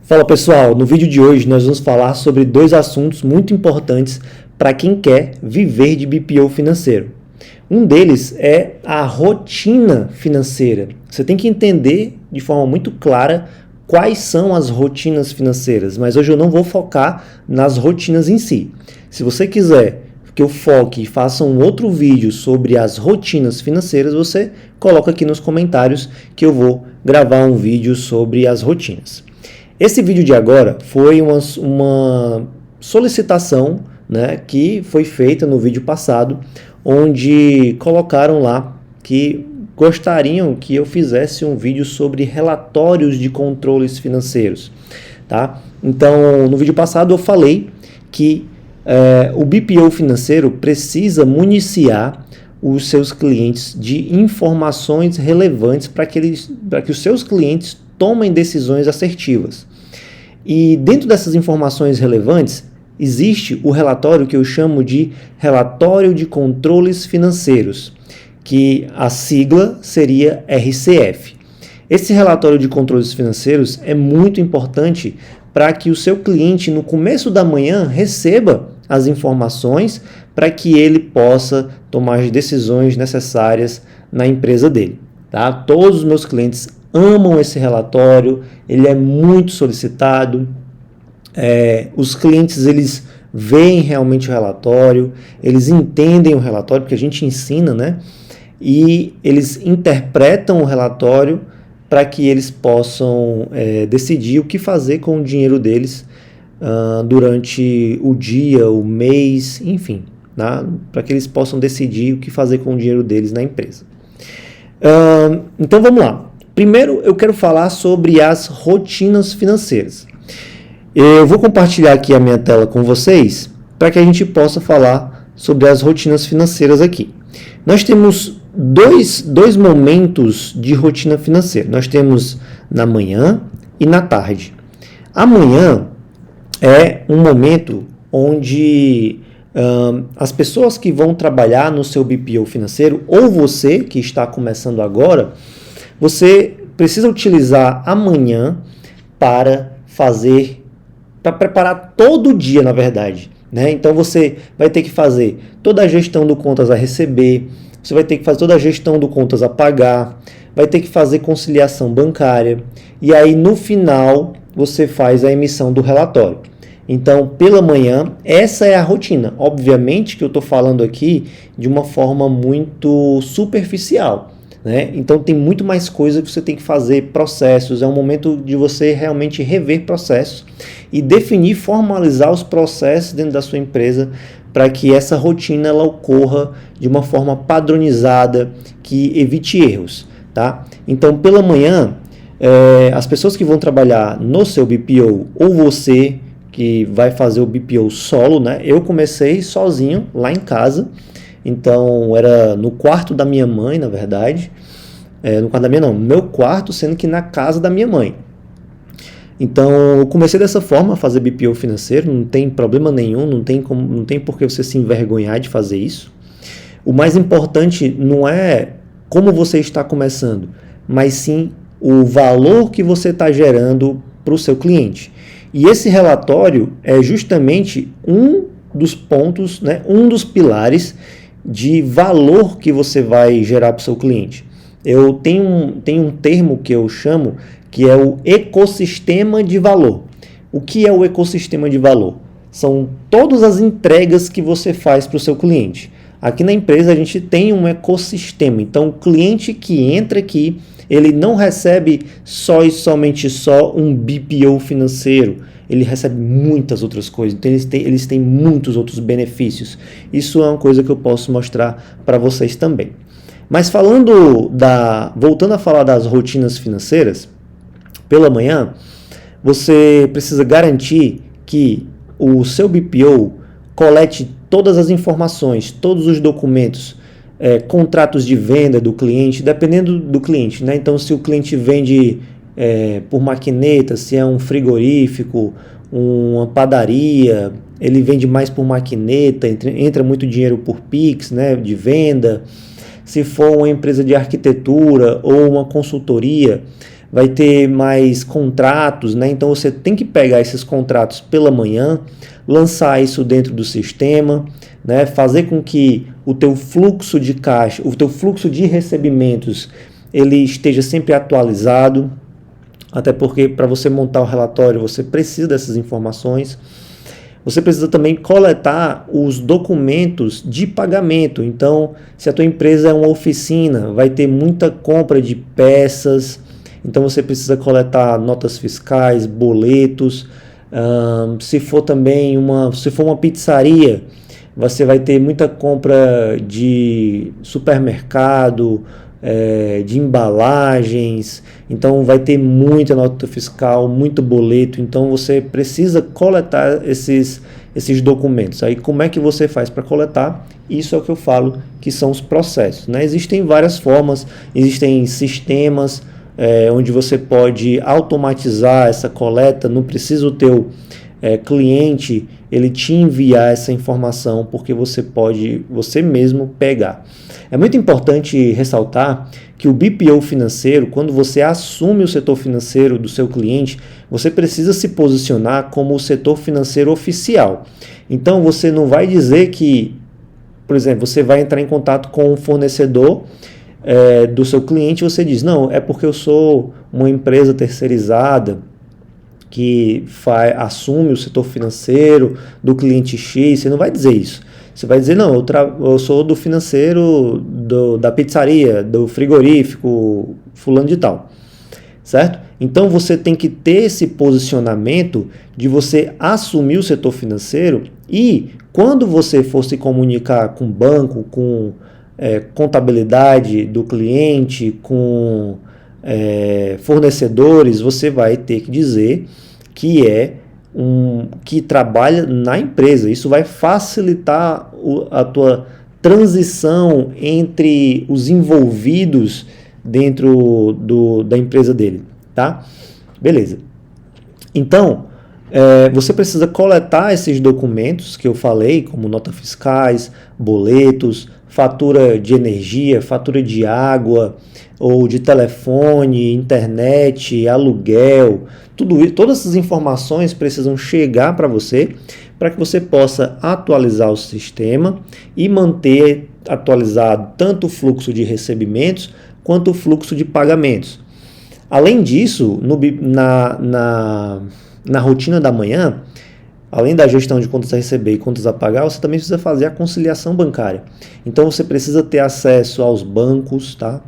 Fala pessoal, no vídeo de hoje nós vamos falar sobre dois assuntos muito importantes para quem quer viver de BPO financeiro. Um deles é a rotina financeira. Você tem que entender de forma muito clara quais são as rotinas financeiras, mas hoje eu não vou focar nas rotinas em si. Se você quiser que eu foque e faça um outro vídeo sobre as rotinas financeiras, você coloca aqui nos comentários que eu vou gravar um vídeo sobre as rotinas. Esse vídeo de agora foi uma solicitação, né, que foi feita no vídeo passado, onde colocaram lá que gostariam que eu fizesse um vídeo sobre relatórios de controles financeiros. Tá? Então, no vídeo passado eu falei que o BPO financeiro precisa municiar os seus clientes de informações relevantes para que os seus clientes tomem decisões assertivas. E dentro dessas informações relevantes, existe o relatório que eu chamo de Relatório de Controles Financeiros, que a sigla seria RCF. Esse relatório de controles financeiros é muito importante para que o seu cliente, no começo da manhã, receba as informações para que ele possa tomar as decisões necessárias na empresa dele. Tá? Todos os meus clientes amam esse relatório, ele é muito solicitado, os clientes eles veem realmente o relatório, eles entendem o relatório, porque a gente ensina, né? E eles interpretam o relatório para que eles possam decidir o que fazer com o dinheiro deles durante o dia, o mês, enfim, tá? Para que eles possam decidir o que fazer com o dinheiro deles na empresa. Então vamos lá. Primeiro eu quero falar sobre as rotinas financeiras. Eu vou compartilhar aqui a minha tela com vocês para que a gente possa falar sobre as rotinas financeiras aqui. Nós temos dois momentos de rotina financeira. Nós temos na manhã e na tarde. A manhã é um momento onde as pessoas que vão trabalhar no seu BPO financeiro, ou você que está começando agora, você precisa utilizar a manhã para preparar todo o dia, na verdade. Né? Então você vai ter que fazer toda a gestão do contas a receber, você vai ter que fazer toda a gestão do contas a pagar, vai ter que fazer conciliação bancária, e aí no final você faz a emissão do relatório. Então, pela manhã, essa é a rotina. Obviamente que eu estou falando aqui de uma forma muito superficial. Né? Então, tem muito mais coisa que você tem que fazer, processos. É um momento de você realmente rever processos e definir, formalizar os processos dentro da sua empresa para que essa rotina ela ocorra de uma forma padronizada, que evite erros. Tá? Então, pela manhã, as pessoas que vão trabalhar no seu BPO ou você que vai fazer o BPO solo, né? Eu comecei sozinho lá em casa, então era no quarto da minha mãe, na verdade, no quarto da minha não, no meu quarto, sendo que na casa da minha mãe. Então eu comecei dessa forma a fazer BPO financeiro, não tem problema nenhum, não tem por que você se envergonhar de fazer isso. O mais importante não é como você está começando, mas sim o valor que você está gerando para o seu cliente. E esse relatório é justamente um dos pontos, né, um dos pilares de valor que você vai gerar para o seu cliente. Eu tenho um termo que eu chamo que é o ecossistema de valor. O que é o ecossistema de valor? São todas as entregas que você faz para o seu cliente. Aqui na empresa a gente tem um ecossistema, então o cliente que entra aqui, ele não recebe só e somente um BPO financeiro, ele recebe muitas outras coisas, então eles têm muitos outros benefícios. Isso é uma coisa que eu posso mostrar para vocês também. Mas voltando a falar das rotinas financeiras, pela manhã, você precisa garantir que o seu BPO colete todas as informações, todos os documentos, contratos de venda do cliente, dependendo do cliente, né? Então, se o cliente vende por maquineta, se é um frigorífico, uma padaria, ele vende mais por maquineta, entra muito dinheiro por Pix, né, de venda. Se for uma empresa de arquitetura ou uma consultoria, vai ter mais contratos, né? Então você tem que pegar esses contratos pela manhã, lançar isso dentro do sistema, né? Fazer com que o teu fluxo de caixa, o teu fluxo de recebimentos, ele esteja sempre atualizado, até porque para você montar o relatório você precisa dessas informações. Você precisa também coletar os documentos de pagamento. Então, se a tua empresa é uma oficina, vai ter muita compra de peças. Então, você precisa coletar notas fiscais, boletos. Se for também se for uma pizzaria, você vai ter muita compra de supermercado, de embalagens, então vai ter muita nota fiscal, muito boleto, então você precisa coletar esses documentos. Aí como é que você faz para coletar? Isso é o que eu falo que são os processos, né? Existem várias formas, existem sistemas onde você pode automatizar essa coleta, não precisa o teu cliente ele te enviar essa informação, porque você pode você mesmo pegar. É muito importante ressaltar que o BPO financeiro, quando você assume o setor financeiro do seu cliente, você precisa se posicionar como o setor financeiro oficial. Então você não vai dizer que, por exemplo, você vai entrar em contato com um fornecedor do seu cliente e você diz, não, é porque eu sou uma empresa terceirizada que assume o setor financeiro do cliente X, você não vai dizer isso. Você vai dizer, não, eu sou do financeiro da pizzaria, do frigorífico, fulano de tal, certo? Então você tem que ter esse posicionamento de você assumir o setor financeiro e quando você for se comunicar com banco, com contabilidade do cliente, com fornecedores, você vai ter que dizer que que trabalha na empresa. Isso vai facilitar a tua transição entre os envolvidos dentro da empresa dele, tá? Beleza. Então, você precisa coletar esses documentos que eu falei, como notas fiscais, boletos, fatura de energia, fatura de água, ou de telefone, internet, aluguel, todas essas informações precisam chegar para você, para que você possa atualizar o sistema e manter atualizado tanto o fluxo de recebimentos quanto o fluxo de pagamentos. Além disso, na rotina da manhã, além da gestão de contas a receber e contas a pagar, você também precisa fazer a conciliação bancária. Então você precisa ter acesso aos bancos, tá?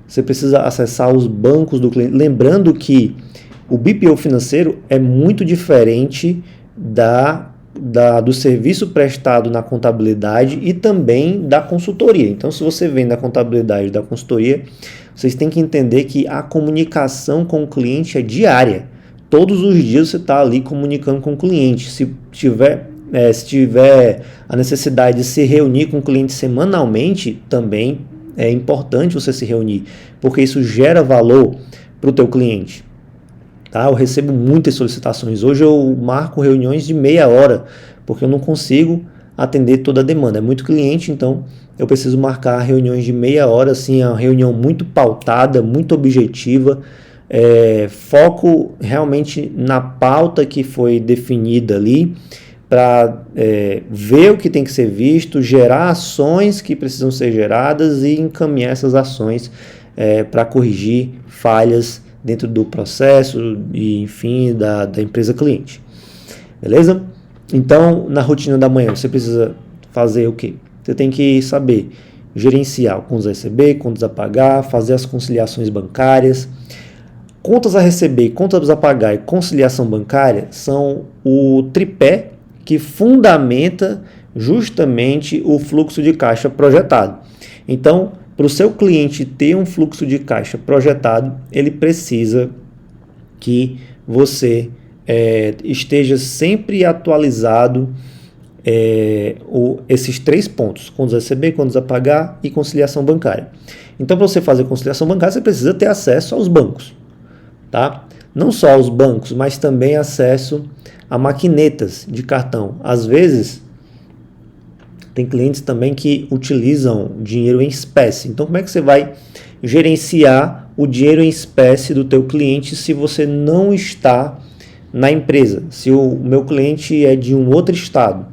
Você precisa acessar os bancos do cliente. Lembrando que o BPO financeiro é muito diferente do serviço prestado na contabilidade e também da consultoria. Então, se você vem da contabilidade e da consultoria, vocês têm que entender que a comunicação com o cliente é diária. Todos os dias você está ali comunicando com o cliente. Se tiver a necessidade de se reunir com o cliente semanalmente, também é importante você se reunir, porque isso gera valor para o teu cliente. Tá? Eu recebo muitas solicitações. Hoje eu marco reuniões de meia hora, porque eu não consigo atender toda a demanda. É muito cliente, então eu preciso marcar reuniões de meia hora, assim, uma reunião muito pautada, muito objetiva, foco realmente na pauta que foi definida ali, para ver o que tem que ser visto, gerar ações que precisam ser geradas e encaminhar essas ações para corrigir falhas dentro do processo e, enfim, da empresa cliente. Beleza? Então, na rotina da manhã, você precisa fazer o quê? Você tem que saber gerenciar contas a receber, contas a pagar, fazer as conciliações bancárias. Contas a receber, contas a pagar e conciliação bancária são o tripé que fundamenta justamente o fluxo de caixa projetado. Então, para o seu cliente ter um fluxo de caixa projetado, ele precisa que você esteja sempre atualizado esses 3 pontos, contas a receber, contas a pagar e conciliação bancária. Então, para você fazer conciliação bancária, você precisa ter acesso aos bancos, tá? Não só aos bancos, mas também acesso a maquinetas de cartão. Às vezes, tem clientes também que utilizam dinheiro em espécie. Então, como é que você vai gerenciar o dinheiro em espécie do teu cliente se você não está na empresa. Se o meu cliente é de um outro estado,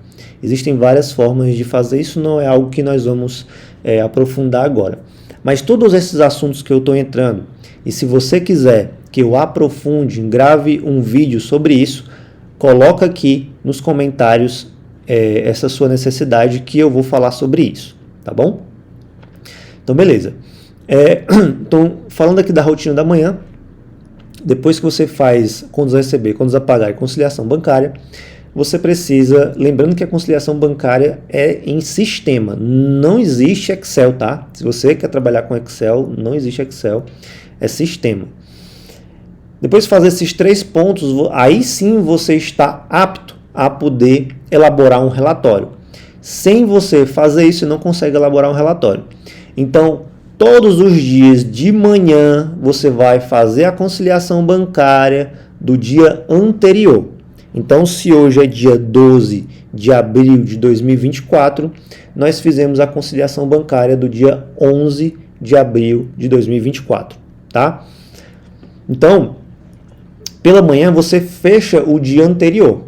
existem várias formas de fazer isso, não é algo que nós vamos aprofundar agora. Mas todos esses assuntos que eu estou entrando, e se você quiser que eu aprofunde, grave um vídeo sobre isso, coloca aqui nos comentários essa sua necessidade que eu vou falar sobre isso, tá bom? Então, beleza. Então, falando aqui da rotina da manhã, depois que você faz contas a receber, contas a pagar e conciliação bancária, você precisa, lembrando que a conciliação bancária é em sistema, não existe Excel, tá? Se você quer trabalhar com Excel, não existe Excel, é sistema. Depois de fazer esses 3 pontos, aí sim você está apto a poder elaborar um relatório. Sem você fazer isso, você não consegue elaborar um relatório. Então, todos os dias de manhã, você vai fazer a conciliação bancária do dia anterior. Então, se hoje é dia 12 de abril de 2024, nós fizemos a conciliação bancária do dia 11 de abril de 2024, tá? Então, pela manhã você fecha o dia anterior.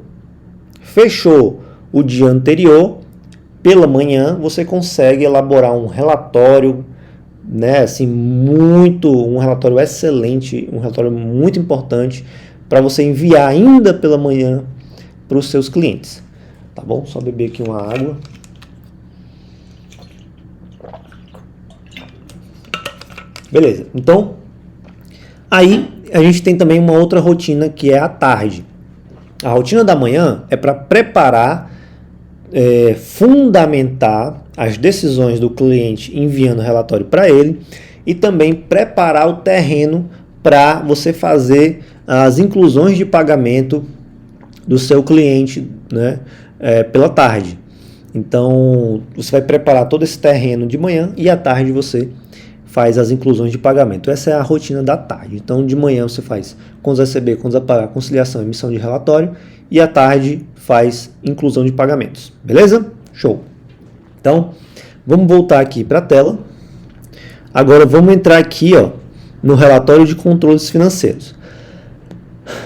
Fechou o dia anterior, pela manhã você consegue elaborar um relatório, né, assim, um relatório excelente, um relatório muito importante para você enviar ainda pela manhã para os seus clientes, tá bom? Só beber aqui uma água. Beleza, então aí a gente tem também uma outra rotina que é à tarde. A rotina da manhã é para preparar, fundamentar as decisões do cliente enviando o relatório para ele e também preparar o terreno para você fazer as inclusões de pagamento do seu cliente, né, pela tarde. Então, você vai preparar todo esse terreno de manhã e à tarde você faz as inclusões de pagamento. Essa é a rotina da tarde. Então, de manhã você faz contas a receber, contas a pagar, conciliação, emissão de relatório e à tarde faz inclusão de pagamentos. Beleza? Show! Então, vamos voltar aqui para a tela. Agora, vamos entrar aqui, no relatório de controles financeiros.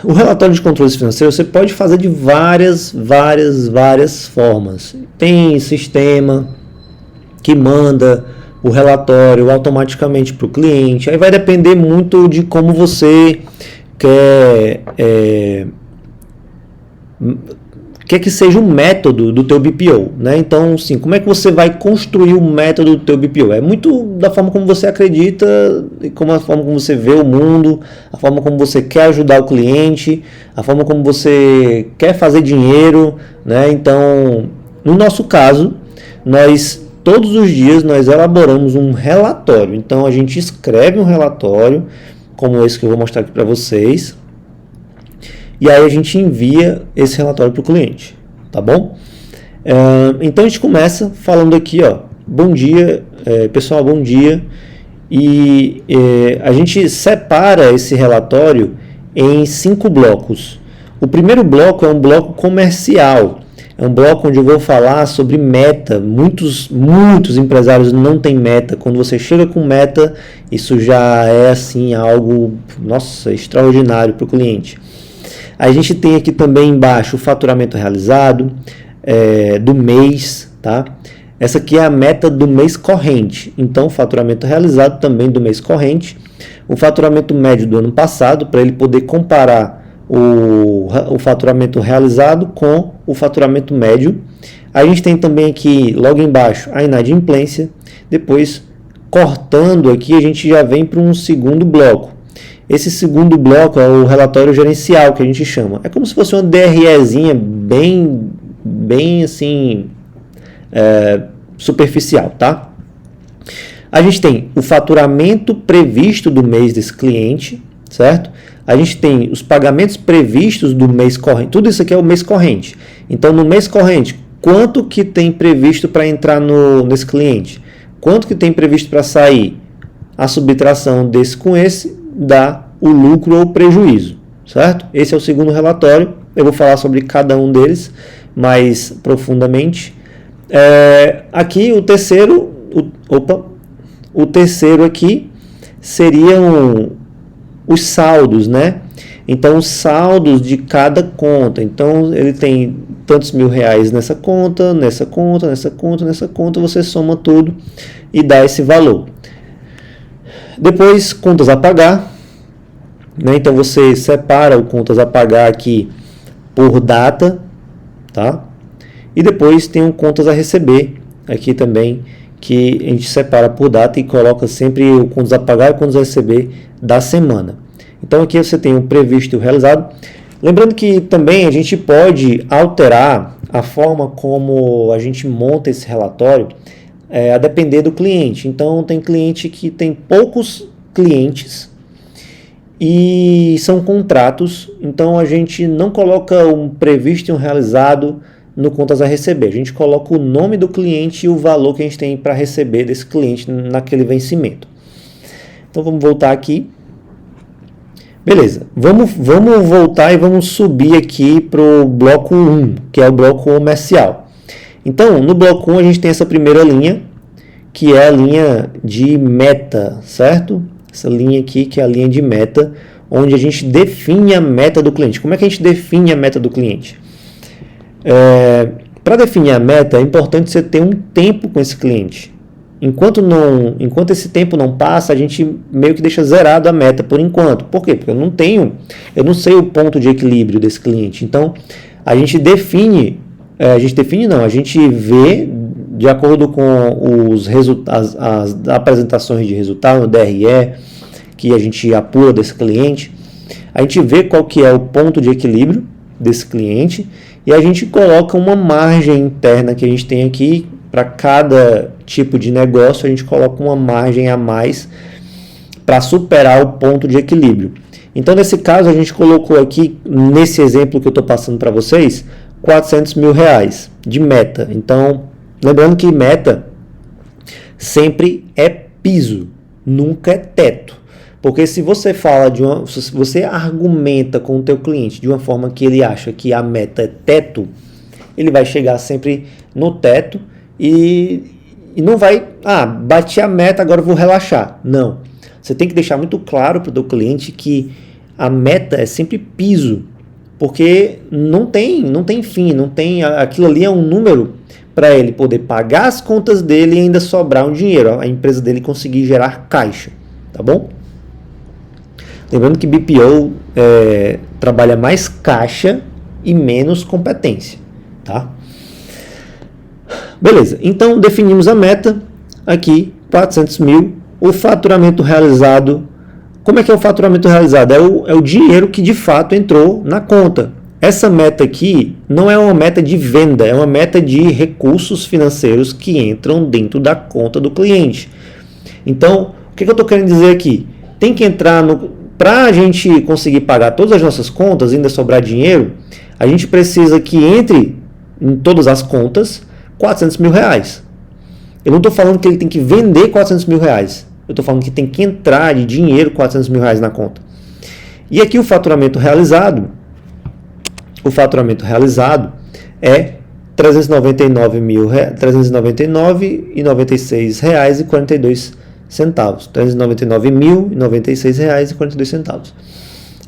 O relatório de controles financeiros você pode fazer de várias formas. Tem sistema que manda o relatório automaticamente para o cliente. Aí vai depender muito de como você quer que seja o método do teu BPO, né? Então, sim, como é que você vai construir o método do teu BPO? É muito da forma como você acredita, a forma como você vê o mundo, a forma como você quer ajudar o cliente, a forma como você quer fazer dinheiro, né? Então, no nosso caso, todos os dias nós elaboramos um relatório. Então, a gente escreve um relatório, como esse que eu vou mostrar aqui para vocês, e aí a gente envia esse relatório para o cliente, tá bom? Então a gente começa falando aqui, bom dia, pessoal, bom dia. E a gente separa esse relatório em 5 blocos. O primeiro bloco é um bloco comercial, é um bloco onde eu vou falar sobre meta. Muitos empresários não têm meta. Quando você chega com meta, isso já é assim algo, nossa, extraordinário para o cliente. A gente tem aqui também embaixo o faturamento realizado do mês, tá? Essa aqui é a meta do mês corrente. Então, o faturamento realizado também do mês corrente. O faturamento médio do ano passado, para ele poder comparar o faturamento realizado com o faturamento médio. A gente tem também aqui, logo embaixo, a inadimplência. Depois, cortando aqui, a gente já vem para um segundo bloco. Esse segundo bloco é o relatório gerencial, que a gente chama. É como se fosse uma DREzinha bem assim, superficial, tá? A gente tem o faturamento previsto do mês desse cliente, certo? A gente tem os pagamentos previstos do mês corrente. Tudo isso aqui é o mês corrente. Então, no mês corrente, quanto que tem previsto para entrar nesse cliente? Quanto que tem previsto para sair? A subtração desse com esse dá o lucro ou o prejuízo, certo? Esse é o segundo relatório. Eu vou falar sobre cada um deles mais profundamente. Aqui o terceiro aqui seriam os saldos, né? Então, os saldos de cada conta. Então, ele tem tantos mil reais nessa conta, nessa conta, nessa conta, nessa conta. Você soma tudo e dá esse valor. Depois, contas a pagar, né? Então, você separa o contas a pagar aqui por data, tá? E depois tem o contas a receber aqui também, que a gente separa por data e coloca sempre o contas a pagar e o contas a receber da semana. Então aqui você tem o previsto e o realizado. Lembrando que também a gente pode alterar a forma como a gente monta esse relatório a depender do cliente. Então tem cliente que tem poucos clientes e são contratos, então a gente não coloca um previsto e um realizado no contas a receber. A gente coloca o nome do cliente e o valor que a gente tem para receber desse cliente naquele vencimento. Então vamos voltar aqui. Beleza, vamos voltar e vamos subir aqui para o bloco 1, que é o bloco comercial. Então, no bloco 1 a gente tem essa primeira linha, que é a linha de meta, certo? Essa linha aqui que é a linha de meta, onde a gente define a meta do cliente. Como é que a gente define a meta do cliente? Para definir a meta, é importante você ter um tempo com esse cliente. Enquanto esse tempo não passa, a gente meio que deixa zerado a meta por enquanto. Por quê? Porque eu não sei o ponto de equilíbrio desse cliente. Então, a gente a gente vê de acordo com os resultados, as apresentações de resultado, o DRE, que a gente apura desse cliente, a gente vê qual que é o ponto de equilíbrio desse cliente e a gente coloca uma margem interna que a gente tem aqui. Para cada tipo de negócio, a gente coloca uma margem a mais para superar o ponto de equilíbrio. Então, nesse caso, a gente colocou aqui, nesse exemplo que eu estou passando para vocês, 400 mil reais de meta. Então, lembrando que meta sempre é piso, nunca é teto. Porque se você fala se você argumenta com o teu cliente de uma forma que ele acha que a meta é teto, ele vai chegar sempre no teto e não vai, bati a meta, agora eu vou relaxar. Não. Você tem que deixar muito claro para o teu cliente que a meta é sempre piso, porque não tem fim, aquilo ali é um número para ele poder pagar as contas dele e ainda sobrar um dinheiro, a empresa dele conseguir gerar caixa, tá bom? Lembrando que BPO trabalha mais caixa e menos competência, tá? Beleza, então definimos a meta aqui, 400 mil, o faturamento realizado. Como é que é o faturamento realizado? É o dinheiro que de fato entrou na conta. Essa meta aqui não é uma meta de venda, é uma meta de recursos financeiros que entram dentro da conta do cliente. Então, o que eu estou querendo dizer aqui? Tem que entrar para a gente conseguir pagar todas as nossas contas, ainda sobrar dinheiro, a gente precisa que entre em todas as contas 400 mil reais. Eu não estou falando que ele tem que vender 400 mil reais. Eu estou falando que tem que entrar de dinheiro 400 mil reais na conta. E aqui o faturamento realizado é 399.399,96 reais e 42 centavos. 399.096 reais e 42 centavos.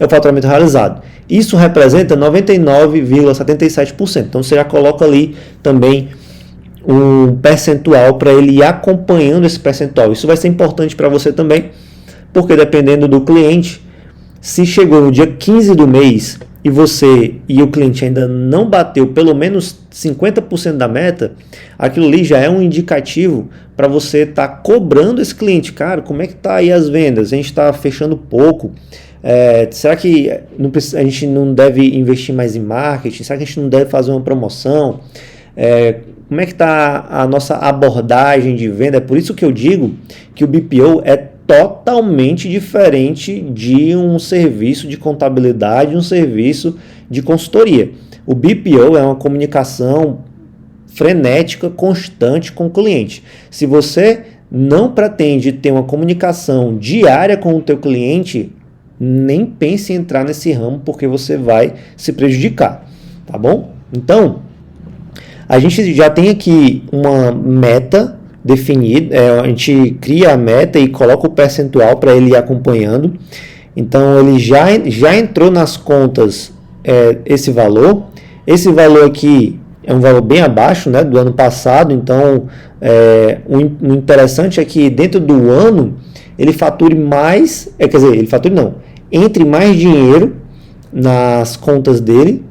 É o faturamento realizado. Isso representa 99,77%. Então você já coloca ali também um percentual para ele ir acompanhando esse percentual. Isso vai ser importante para você também, porque dependendo do cliente, se chegou no dia 15 do mês e o cliente ainda não bateu pelo menos 50% da meta, aquilo ali já é um indicativo para você estar cobrando esse cliente. Cara, como é que está aí as vendas? A gente está fechando pouco. Será que a gente não deve investir mais em marketing? Será que a gente não deve fazer uma promoção? Como é que está a nossa abordagem de venda? É por isso que eu digo que o BPO é totalmente diferente de um serviço de contabilidade, um serviço de consultoria. O BPO é uma comunicação frenética, constante com o cliente. Se você não pretende ter uma comunicação diária com o teu cliente, nem pense em entrar nesse ramo, porque você vai se prejudicar, tá bom? Então, a gente já tem aqui uma meta definido, a gente cria a meta e coloca o percentual para ele ir acompanhando. Então ele já entrou nas contas esse valor. Esse valor aqui é um valor bem abaixo, né, do ano passado. Então o interessante é que dentro do ano ele fature mais, quer dizer, ele fature não, entre mais dinheiro nas contas dele,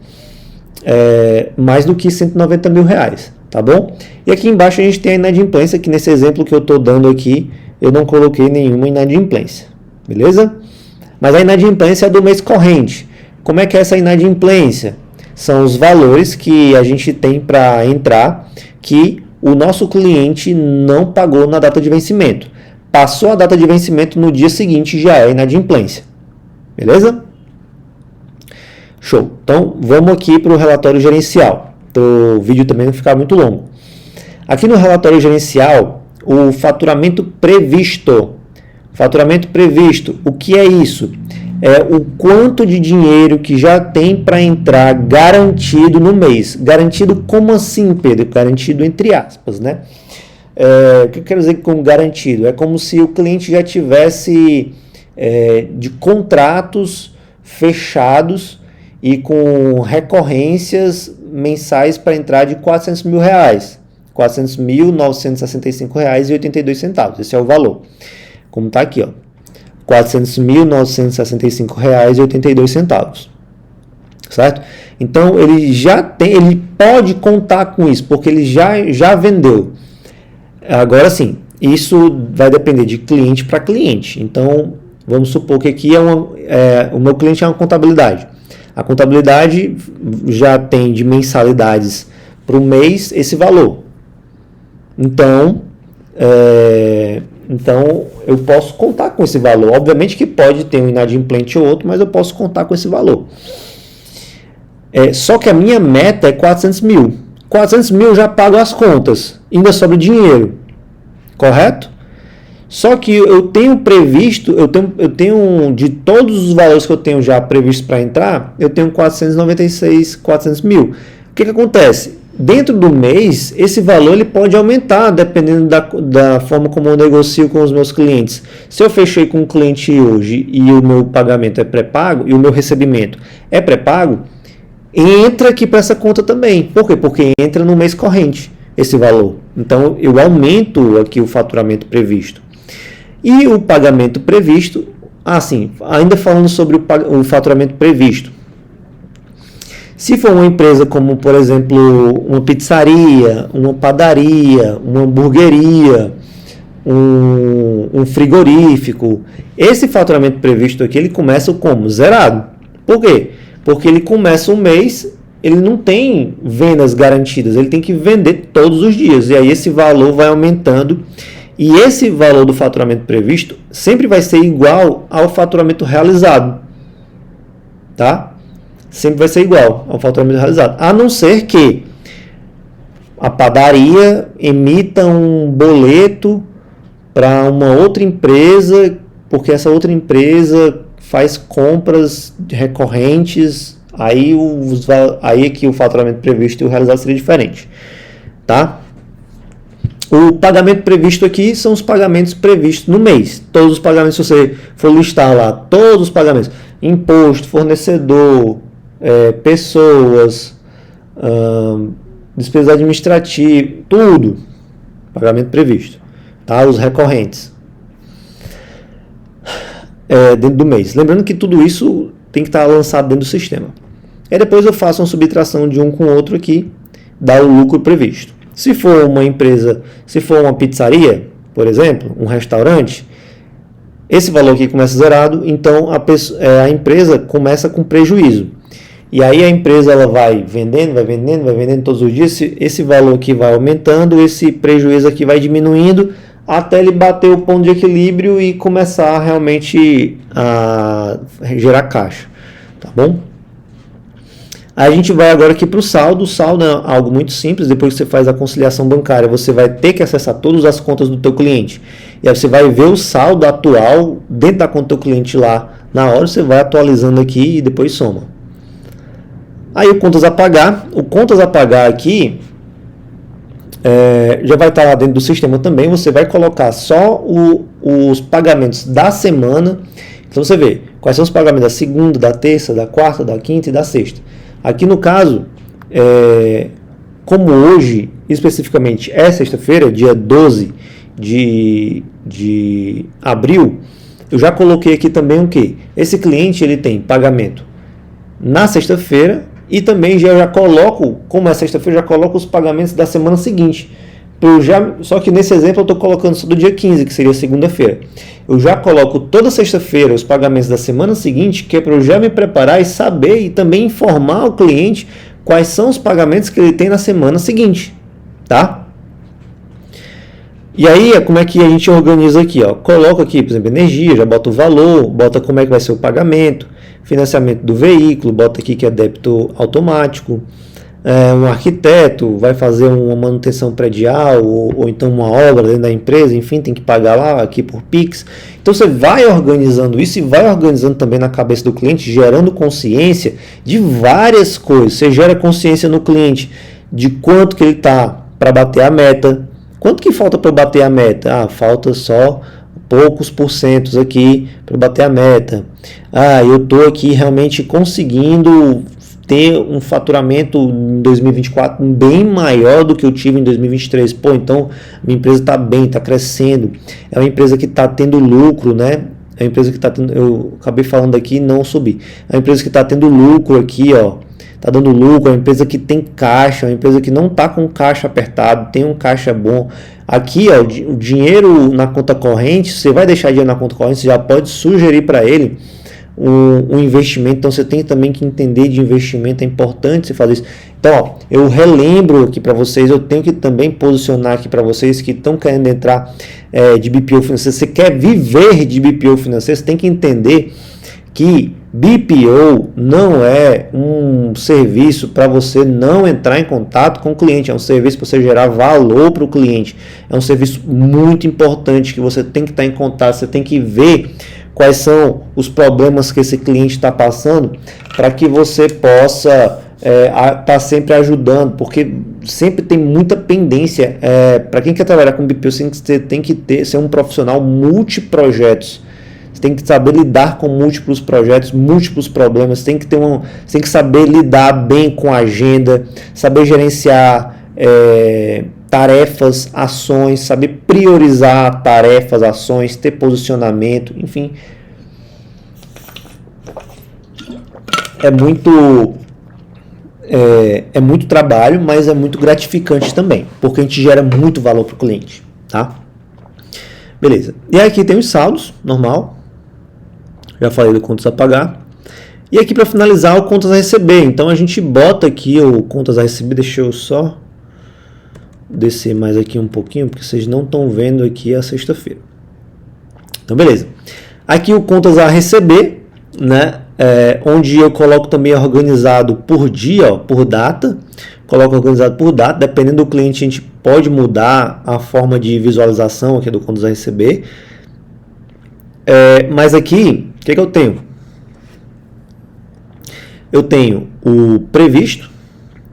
mais do que R$190 mil, tá bom? E aqui embaixo a gente tem a inadimplência, que nesse exemplo que eu estou dando aqui, eu não coloquei nenhuma inadimplência, beleza? Mas a inadimplência é do mês corrente. Como é que é essa inadimplência? São os valores que a gente tem para entrar, que o nosso cliente não pagou na data de vencimento. Passou a data de vencimento, no dia seguinte já é inadimplência, beleza? Show. Então, vamos aqui para o relatório gerencial. O vídeo também não ficar muito longo. Aqui no relatório gerencial, o faturamento previsto. Faturamento previsto, o que é isso? É o quanto de dinheiro que já tem para entrar garantido no mês. Garantido como assim, Pedro? Garantido entre aspas, né? O que eu quero dizer com garantido? É como se o cliente já tivesse de contratos fechados e com recorrências mensais para entrar de R$400 mil, R$400.965,82. Esse é o valor, como está aqui, ó, R$400.965,82, certo? Então ele ele pode contar com isso, porque ele já vendeu. Agora sim, isso vai depender de cliente para cliente. Então vamos supor que aqui o meu cliente é uma contabilidade. A contabilidade já tem de mensalidades para o mês esse valor. Então eu posso contar com esse valor. Obviamente que pode ter um inadimplente ou outro, mas eu posso contar com esse valor. Só que a minha meta é 400 mil. 400 mil eu já pago as contas, ainda sobra dinheiro, correto? Só que eu tenho previsto, eu tenho de todos os valores que eu tenho já previsto para entrar, eu tenho 400 mil. O que acontece? Dentro do mês, esse valor ele pode aumentar, dependendo da forma como eu negocio com os meus clientes. Se eu fechei com um cliente hoje e o meu pagamento é pré-pago, e o meu recebimento é pré-pago, entra aqui para essa conta também. Por quê? Porque entra no mês corrente esse valor. Então, eu aumento aqui o faturamento previsto. E o pagamento previsto, ainda falando sobre o faturamento previsto. Se for uma empresa como, por exemplo, uma pizzaria, uma padaria, uma hamburgueria, um frigorífico, esse faturamento previsto aqui, ele começa como? Zerado. Por quê? Porque ele começa o mês, ele não tem vendas garantidas, ele tem que vender todos os dias. E aí esse valor vai aumentando. E esse valor do faturamento previsto sempre vai ser igual ao faturamento realizado. Tá? Sempre vai ser igual ao faturamento realizado. A não ser que a padaria emita um boleto para uma outra empresa, porque essa outra empresa faz compras recorrentes, aí que o faturamento previsto e o realizado seria diferente. Tá? O pagamento previsto aqui são os pagamentos previstos no mês. Todos os pagamentos, se você for listar lá, todos os pagamentos, imposto, fornecedor, pessoas, despesas administrativas, tudo, pagamento previsto, tá? Os recorrentes, dentro do mês. Lembrando que tudo isso tem que estar lançado dentro do sistema. E depois eu faço uma subtração de um com o outro aqui, dá o lucro previsto. Se for uma empresa, se for uma pizzaria, por exemplo, um restaurante, esse valor aqui começa zerado, então a empresa começa com prejuízo. E aí a empresa ela vai vendendo todos os dias, esse valor aqui vai aumentando, esse prejuízo aqui vai diminuindo, até ele bater o ponto de equilíbrio e começar realmente a gerar caixa. Tá bom? A gente vai agora aqui para o saldo. O saldo é algo muito simples. Depois que você faz a conciliação bancária, você vai ter que acessar todas as contas do teu cliente. E aí você vai ver o saldo atual dentro da conta do teu cliente lá. Na hora você vai atualizando aqui e depois soma. Aí o contas a pagar. O contas a pagar aqui já vai estar lá dentro do sistema também. Você vai colocar só os pagamentos da semana. Então você vê quais são os pagamentos da segunda, da terça, da quarta, da quinta e da sexta. Aqui no caso, como hoje especificamente é sexta-feira, dia 12 de abril, eu já coloquei aqui também o que? Esse cliente ele tem pagamento na sexta-feira e também já coloco, como é sexta-feira, já coloco os pagamentos da semana seguinte. Só que nesse exemplo eu estou colocando só do dia 15, que seria segunda-feira. Eu já coloco toda sexta-feira os pagamentos da semana seguinte, que é para eu já me preparar e saber e também informar o cliente quais são os pagamentos que ele tem na semana seguinte, tá? E aí, como é que a gente organiza aqui? Ó? Coloca aqui, por exemplo, energia, já bota o valor, bota como é que vai ser o pagamento, financiamento do veículo, bota aqui que é débito automático, um arquiteto vai fazer uma manutenção predial ou então uma obra dentro da empresa, enfim, tem que pagar lá aqui por Pix. Então você vai organizando isso e vai organizando também na cabeça do cliente, gerando consciência de várias coisas. Você gera consciência no cliente de quanto que ele está para bater a meta. Quanto que falta para bater a meta? Falta só poucos porcentos aqui para bater a meta. Eu estou aqui realmente conseguindo ter um faturamento em 2024 bem maior do que eu tive em 2023. Então minha empresa está bem, está crescendo. É uma empresa que está tendo lucro, né? É uma empresa que está tendo, eu acabei falando aqui e não subi. É uma empresa que está tendo lucro aqui, ó. Está dando lucro, é uma empresa que tem caixa, é uma empresa que não está com caixa apertado, tem um caixa bom. Aqui, ó, o dinheiro na conta corrente, você vai deixar dinheiro na conta corrente, você já pode sugerir para ele um investimento. Então você tem também que entender de investimento, é importante você fazer isso. Então, ó, eu relembro aqui para vocês, eu tenho que também posicionar aqui para vocês que estão querendo entrar de BPO financeiro. Você quer viver de BPO financeiro, você tem que entender que BPO não é um serviço para você não entrar em contato com o cliente, é um serviço para você gerar valor para o cliente, é um serviço muito importante que você tem que estar em contato, você tem que ver quais são os problemas que esse cliente está passando para que você possa estar sempre ajudando, porque sempre tem muita pendência. Para quem quer trabalhar com BPO, você tem que ser um profissional multiprojetos. Você tem que saber lidar com múltiplos projetos, múltiplos problemas, tem que saber lidar bem com a agenda, saber gerenciar tarefas, ações, saber priorizar tarefas, ações, ter posicionamento, enfim. É muito trabalho, mas é muito gratificante também, porque a gente gera muito valor para o cliente, tá? Beleza. E aqui tem os saldos, normal. Já falei do contas a pagar. E aqui para finalizar o contas a receber. Então a gente bota aqui o contas a receber. Deixa eu só descer mais aqui um pouquinho, porque vocês não estão vendo aqui a sexta-feira. Então beleza. Aqui o contas a receber, né? Onde eu coloco também organizado por dia, ó, por data. Coloco organizado por data. Dependendo do cliente, a gente pode mudar a forma de visualização aqui do contas a receber. Mas aqui, o que eu tenho? Eu tenho o previsto,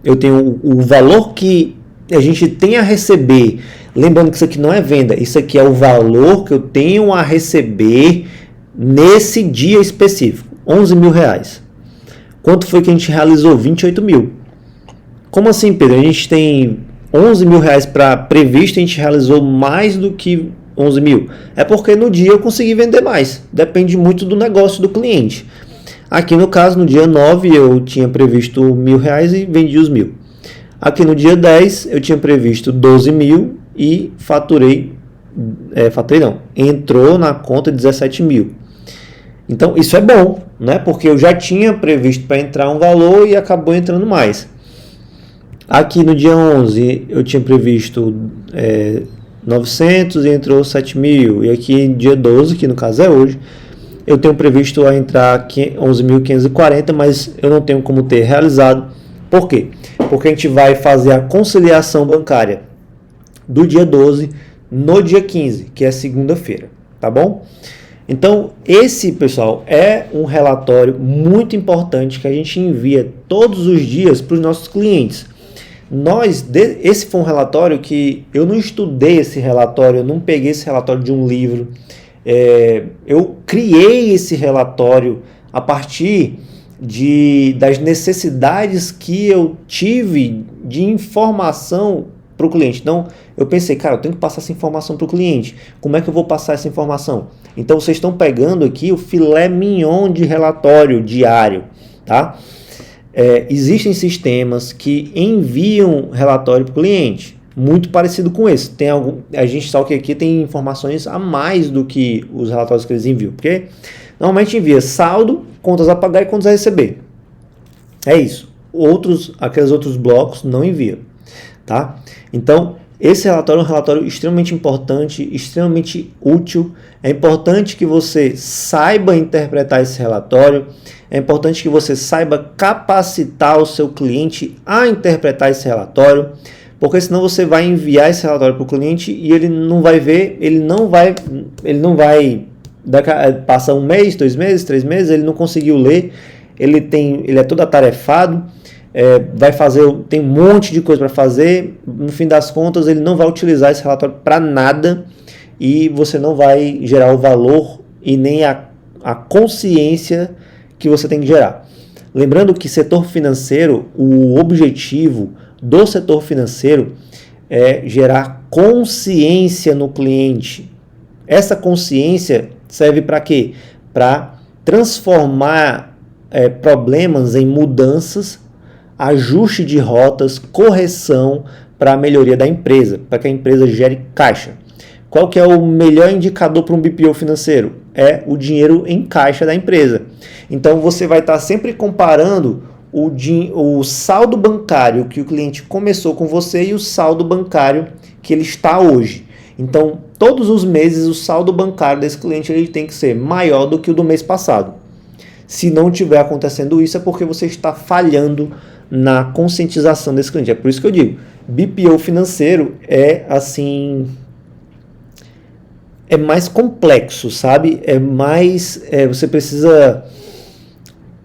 eu tenho o valor que a gente tem a receber. Lembrando que isso aqui não é venda, isso aqui é o valor que eu tenho a receber nesse dia específico, 11 mil reais. Quanto foi que a gente realizou? 28 mil. Como assim, Pedro? A gente tem 11 mil reais para previsto, a gente realizou mais do que 11 mil. É porque no dia eu consegui vender mais. Depende muito do negócio do cliente. Aqui no caso, no dia 9 eu tinha previsto 1.000 reais e vendi os 1.000. Aqui no dia 10 eu tinha previsto 12 mil e faturei não, entrou na conta 17 mil. Então isso é bom, né? Porque eu já tinha previsto para entrar um valor e acabou entrando mais. Aqui no dia 11 eu tinha previsto 900 e entrou 7 mil. E aqui dia 12, que no caso é hoje, eu tenho previsto a entrar 11.540, mas eu não tenho como ter realizado. Por quê? Porque a gente vai fazer a conciliação bancária do dia 12 no dia 15, que é segunda-feira, tá bom? Então, esse, pessoal, é um relatório muito importante que a gente envia todos os dias para os nossos clientes. Esse foi um relatório que eu não estudei esse relatório, eu não peguei esse relatório de um livro. Eu criei esse relatório a partir das necessidades que eu tive de informação para o cliente. Então, eu pensei, cara, eu tenho que passar essa informação para o cliente. Como é que eu vou passar essa informação? Então, vocês estão pegando aqui o filé mignon de relatório diário, tá? Existem sistemas que enviam relatório para o cliente, muito parecido com esse. A gente sabe que aqui tem informações a mais do que os relatórios que eles enviam, porque normalmente envia saldo, contas a pagar e contas a receber. É isso. Aqueles outros blocos não enviam, tá? Então, esse relatório é um relatório extremamente importante, extremamente útil. É importante que você saiba interpretar esse relatório. É importante que você saiba capacitar o seu cliente a interpretar esse relatório, porque senão você vai enviar esse relatório para o cliente e ele não vai ver, ele não vai passar 1 mês, 2 meses, 3 meses, ele não conseguiu ler, ele é todo atarefado, tem um monte de coisa para fazer, no fim das contas ele não vai utilizar esse relatório para nada e você não vai gerar o valor e nem a consciência que você tem que gerar. Lembrando que setor financeiro, o objetivo do setor financeiro é gerar consciência no cliente. Essa consciência serve para quê? Para transformar problemas em mudanças, ajuste de rotas, correção para a melhoria da empresa, para que a empresa gere caixa. Qual que é o melhor indicador para um BPO financeiro? É o dinheiro em caixa da empresa. Então você vai estar sempre comparando o saldo bancário que o cliente começou com você e o saldo bancário que ele está hoje. Então, todos os meses o saldo bancário desse cliente ele tem que ser maior do que o do mês passado. Se não estiver acontecendo isso, é porque você está falhando na conscientização desse cliente. É por isso que eu digo, BPO financeiro é assim, é mais complexo, sabe? Você precisa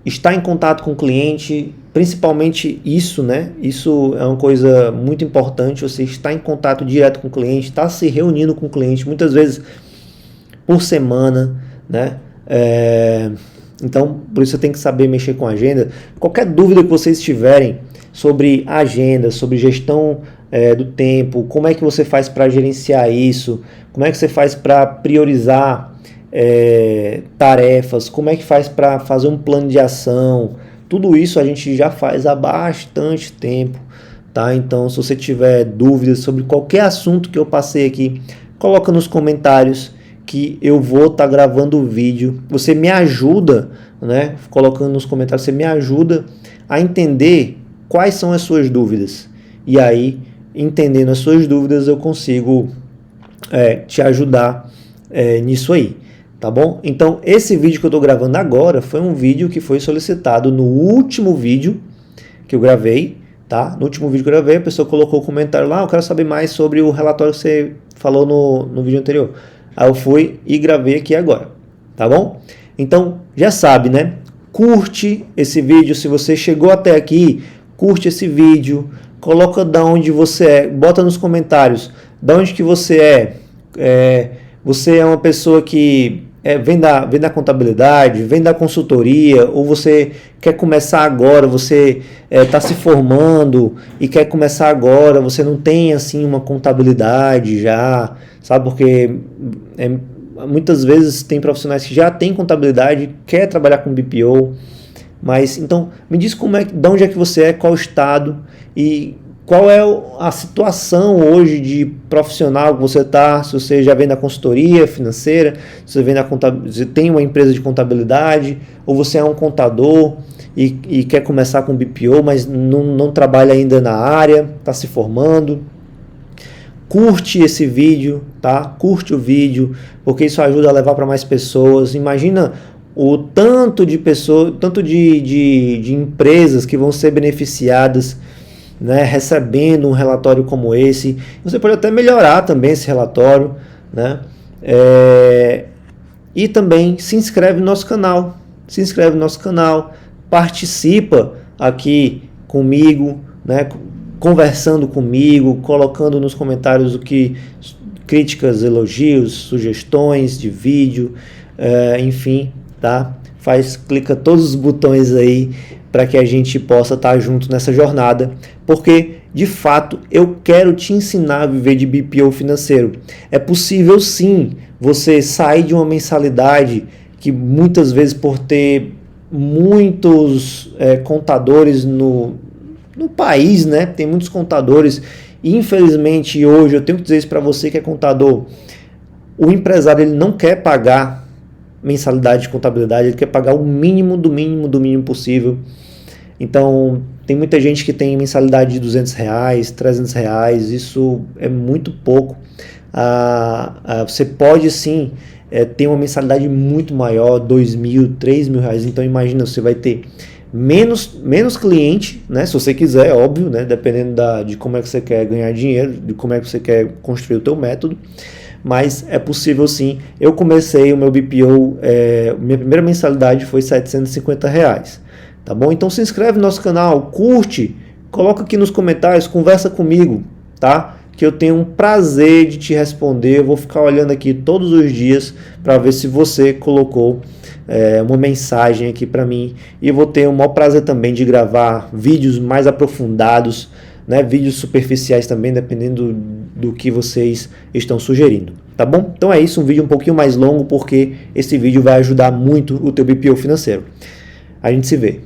estar em contato com o cliente, principalmente isso, né? Isso é uma coisa muito importante, você estar em contato direto com o cliente, estar se reunindo com o cliente, muitas vezes por semana, né? Então, por isso você tem que saber mexer com a agenda. Qualquer dúvida que vocês tiverem sobre agenda, sobre gestão do tempo, como é que você faz para gerenciar isso, como é que você faz para priorizar tarefas, como é que faz para fazer um plano de ação, tudo isso a gente já faz há bastante tempo, tá? Então, se você tiver dúvidas sobre qualquer assunto que eu passei aqui, coloca nos comentários que eu vou estar gravando o vídeo. Você me ajuda, né? Colocando nos comentários, você me ajuda a entender quais são as suas dúvidas. E aí, entendendo as suas dúvidas, eu consigo te ajudar nisso aí. Tá bom? Então, esse vídeo que eu estou gravando agora foi um vídeo que foi solicitado no último vídeo que eu gravei, tá? No último vídeo que eu gravei, a pessoa colocou um comentário lá, eu quero saber mais sobre o relatório que você falou no vídeo anterior. Aí eu fui e gravei aqui agora, tá bom? Então, já sabe, né? Curte esse vídeo, se você chegou até aqui, curte esse vídeo, coloca da onde você é, bota nos comentários da onde que você é. Você é uma pessoa que vem da contabilidade, vem da consultoria, ou você quer começar agora, você está se formando e quer começar agora, você não tem assim uma contabilidade já, sabe? Porque muitas vezes tem profissionais que já têm contabilidade, quer trabalhar com BPO, mas então me diz de onde é que você é, qual estado e qual é a situação hoje de profissional que você está, se você já vem da consultoria financeira, se você, você tem uma empresa de contabilidade, ou você é um contador e quer começar com BPO, mas não trabalha ainda na área, está se formando. Curte esse vídeo, tá? Curte o vídeo, porque isso ajuda a levar para mais pessoas. Imagina o tanto de pessoas, tanto de empresas que vão ser beneficiadas, né, recebendo um relatório como esse. Você pode até melhorar também esse relatório, né? E também se inscreve no nosso canal. Se inscreve no nosso canal, participa aqui comigo, né? conversando comigo, colocando nos comentários críticas, elogios, sugestões de vídeo, enfim, tá? Clica todos os botões aí para que a gente possa estar junto nessa jornada, porque de fato eu quero te ensinar a viver de BPO financeiro. É possível sim você sair de uma mensalidade que muitas vezes, por ter muitos contadores no país, né? Tem muitos contadores e infelizmente hoje eu tenho que dizer isso para você que é contador, o empresário ele não quer pagar mensalidade de contabilidade, ele quer pagar o mínimo do mínimo do mínimo possível. Então tem muita gente que tem mensalidade de R$200, R$300, isso é muito pouco. Você pode sim ter uma mensalidade muito maior, R$2.000, R$3.000, então imagina, você vai ter menos cliente, né? Se você quiser, é óbvio, né? Dependendo de como é que você quer ganhar dinheiro, de como é que você quer construir o teu método, mas é possível sim. Eu comecei o meu BPO, minha primeira mensalidade foi R$750, tá bom? Então se inscreve no nosso canal, curte, coloca aqui nos comentários, conversa comigo, tá? Que eu tenho um prazer de te responder. Eu vou ficar olhando aqui todos os dias para ver se você colocou uma mensagem aqui para mim, e eu vou ter o maior prazer também de gravar vídeos mais aprofundados, né, vídeos superficiais também, dependendo do que vocês estão sugerindo, tá bom? Então é isso, um vídeo um pouquinho mais longo, porque esse vídeo vai ajudar muito o teu BPO financeiro. A gente se vê.